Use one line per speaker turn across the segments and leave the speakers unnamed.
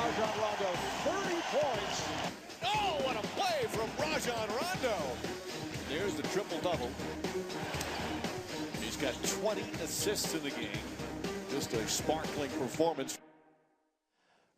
Rajon Rondo, 30 points. Oh, what a play from Rajon Rondo. There's the triple-double. He's got 20 assists in the game. Just a sparkling performance.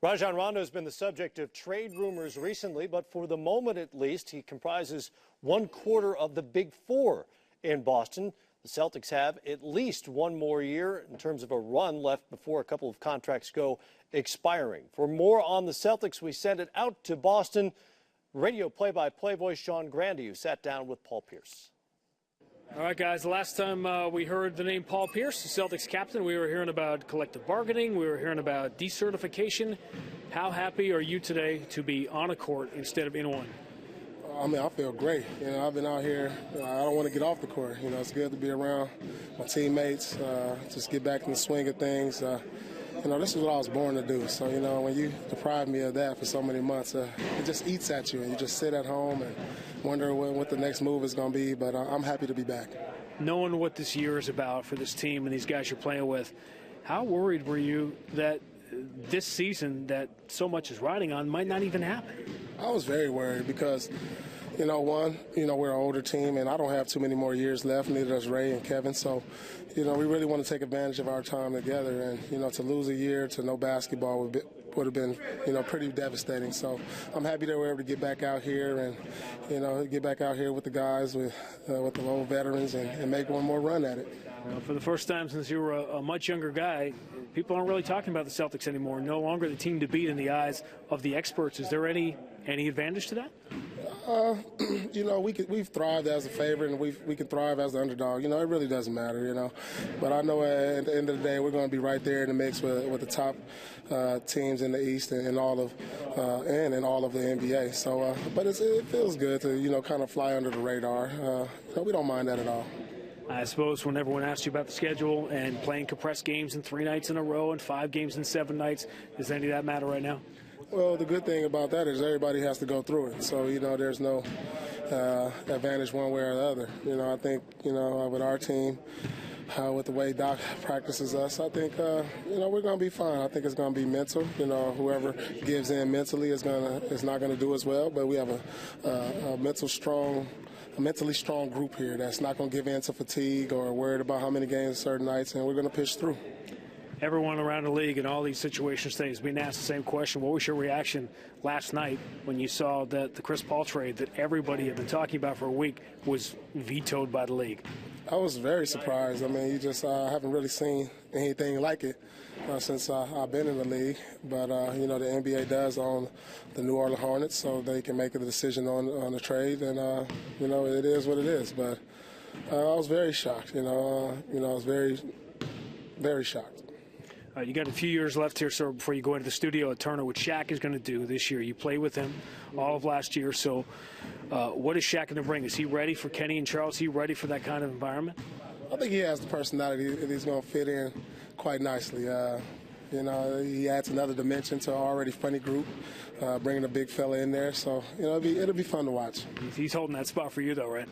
Rajon Rondo has been the subject of trade rumors recently, but for the moment at least, he comprises 1/4 of the Big Four in Boston. The Celtics have at least one more year in terms of a run left before a couple of contracts go expiring. For more on the Celtics, we send it out to Boston. Radio play-by-play voice Sean Grande, who sat down with Paul Pierce.
All right, guys, the last time we heard the name Paul Pierce, the Celtics captain, we were hearing about collective bargaining. We were hearing about decertification. How happy are you today to be on a court instead of in one?
I mean, I feel great. I've been out here. I don't want to get off the court. It's good to be around my teammates, just get back in the swing of things. This is what I was born to do. So, when you deprive me of that for so many months, it just eats at you, and you just sit at home and wonder what the next move is going to be. But I'm happy to be back.
Knowing what this year is about for this team and these guys you're playing with, how worried were you that this season that so much is riding on might not even happen?
I was very worried because, we're an older team, and I don't have too many more years left, neither does Ray and Kevin. So, we really want to take advantage of our time together. And, to lose a year to no basketball would have been, pretty devastating. So I'm happy that we're able to get back out here and, get back out here with the guys, with the old veterans, and make one more run at it.
For the first time since you were a much younger guy, people aren't really talking about the Celtics anymore. No longer the team to beat in the eyes of the experts. Is there any advantage to that?
We've thrived as a favorite, and we can thrive as the underdog. It really doesn't matter, But I know at the end of the day, we're going to be right there in the mix with the top teams in the East and all of the NBA. So, but it feels good to kind of fly under the radar. We don't mind that at all.
I suppose when everyone asks you about the schedule and playing compressed games in 3 nights in a row and 5 games in 7 nights, does any of that matter right now?
Well, the good thing about that is everybody has to go through it. So, there's no advantage one way or the other. I think, with our team, with the way Doc practices us, I think, we're going to be fine. I think it's going to be mental. Whoever gives in mentally is not going to do as well. But we have a mentally strong group here that's not going to give in to fatigue or worried about how many games certain nights, and we're going to push through.
Everyone around the league in all these situations today has been asked the same question. What was your reaction last night when you saw that the Chris Paul trade that everybody had been talking about for a week was vetoed by the league?
I was very surprised. I mean, you just haven't really seen anything like it since I've been in the league. But, the NBA does own the New Orleans Hornets, so they can make a decision on the trade. And, it is what it is. But I was very shocked. I was very, very shocked.
You got a few years left here, sir, before you go into the studio at Turner. What Shaq is going to do this year, you played with him all of last year. So what is Shaq going to bring? Is he ready for Kenny and Charles? Is he ready for that kind of environment?
I think he has the personality that he's going to fit in quite nicely. He adds another dimension to an already funny group, bringing a big fella in there. So, it'll be fun to watch.
He's holding that spot for you, though, right?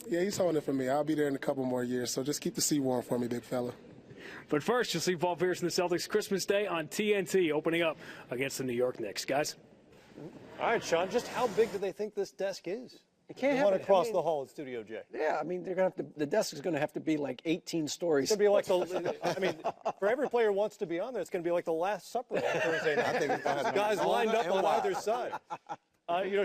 Yeah, he's holding it for me. I'll be there in a couple more years. So just keep the seat warm for me, big fella.
But first, you'll see Paul Pierce and the Celtics Christmas Day on TNT, opening up against the New York Knicks. Guys?
All right, Sean, just how big do they think this desk is?
It can't have
one across the hall at Studio J.
Yeah, I mean, they're going to have to. The desk is going to have to be like 18 stories.
It's going to be like for every player who wants to be on there, it's going to be like the Last Supper on Thursday night. I think it's going to guys lined up on either side.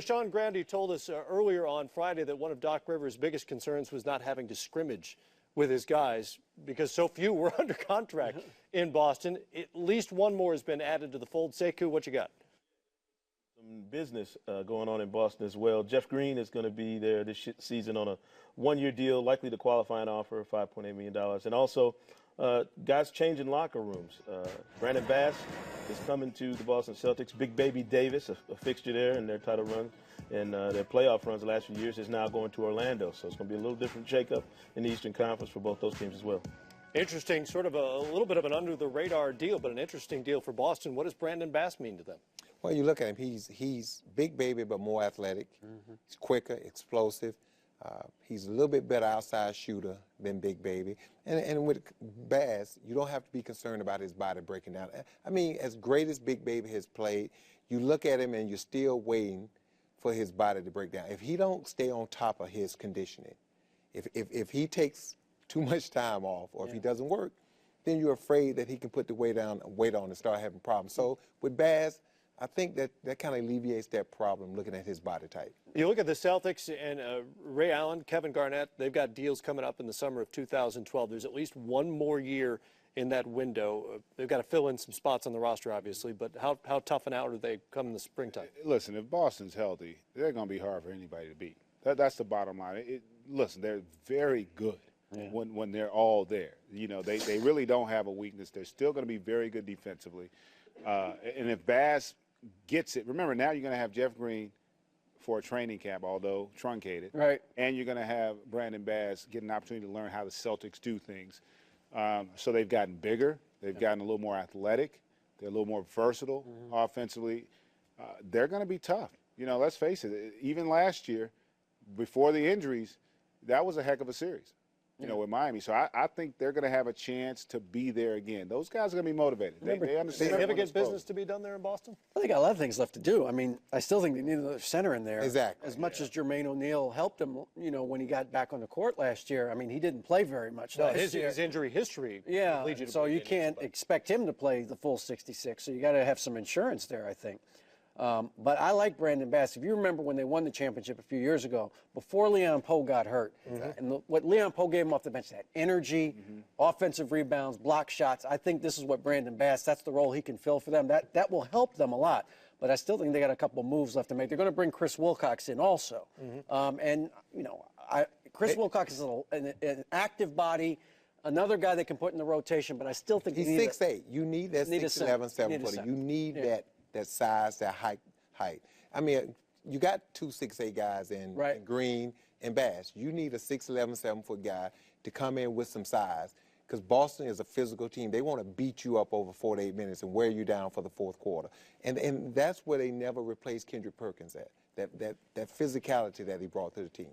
Sean Grande told us earlier on Friday that one of Doc Rivers' biggest concerns was not having to scrimmage with his guys because so few were under contract in Boston. At least one more has been added to the fold. Sekou, what you got?
Some business going on in Boston as well. Jeff Green is going to be there this season on a one-year deal, likely to qualify an offer of $5.8 million. And also, guys changing locker rooms. Brandon Bass is coming to the Boston Celtics. Big Baby Davis, a fixture there in their title run and their playoff runs the last few years, is now going to Orlando. So it's going to be a little different shakeup in the Eastern Conference for both those teams as well.
Interesting, sort of a little bit of an under-the-radar deal, but an interesting deal for Boston. What does Brandon Bass mean to them?
Well, you look at him, he's Big Baby, but more athletic. He's quicker, explosive. He's a little bit better outside shooter than Big Baby. And with Bass, you don't have to be concerned about his body breaking down. I mean, as great as Big Baby has played, you look at him and you're still waiting for his body to break down. If he don't stay on top of his conditioning, if he takes too much time off or if he doesn't work, then you're afraid that he can put the weight on and start having problems. So with Bass, I think that kind of alleviates that problem looking at his body type.
You look at the Celtics and Ray Allen, Kevin Garnett, they've got deals coming up in the summer of 2012. There's at least one more year in that window. They've got to fill in some spots on the roster, obviously, but how tough and out are they come in the springtime?
Listen, if Boston's healthy, they're going to be hard for anybody to beat. That's the bottom line. Listen, they're very good when they're all there. You know, they really don't have a weakness. They're still going to be very good defensively. And if Bass gets it, remember now you're going to have Jeff Green for a training camp, although truncated.
Right.
And you're going to have Brandon Bass get an opportunity to learn how the Celtics do things. So they've gotten bigger. They've gotten a little more athletic. They're a little more versatile offensively. They're going to be tough. You know, let's face it. Even last year, before the injuries, that was a heck of a series, you know, with Miami. So I think they're going to have a chance to be there again. Those guys are going to be motivated. They understand.
Significant business to be done there in Boston?
I think got a lot of things left to do. I mean, I still think they need another center in there.
Exactly.
As much as Jermaine O'Neal helped him, you know, when he got back on the court last year. I mean, he didn't play very much last year.
His injury history.
Yeah,
leads you to
so you
believe he
can't expect him to play the full 66. So you got to have some insurance there, I think. But I like Brandon Bass. If you remember when they won the championship a few years ago, before Leon Poe got hurt, and what Leon Poe gave him off the bench, that energy, offensive rebounds, block shots, I think this is what Brandon Bass, that's the role he can fill for them. That will help them a lot. But I still think they got a couple of moves left to make. They're going to bring Chris Wilcox in also. And, you know, Chris Wilcox is an active body, another guy they can put in the rotation, but I still think
he's 6'8". You need that 6'11", 7-footer. You need that size, that height. I mean, you got 2 6'8" guys in Green and Bass. You need a 6'11", 7-foot guy to come in with some size because Boston is a physical team. They want to beat you up over 4 to 8 minutes and wear you down for the fourth quarter. And that's where they never replaced Kendrick Perkins at, that physicality that he brought to the team.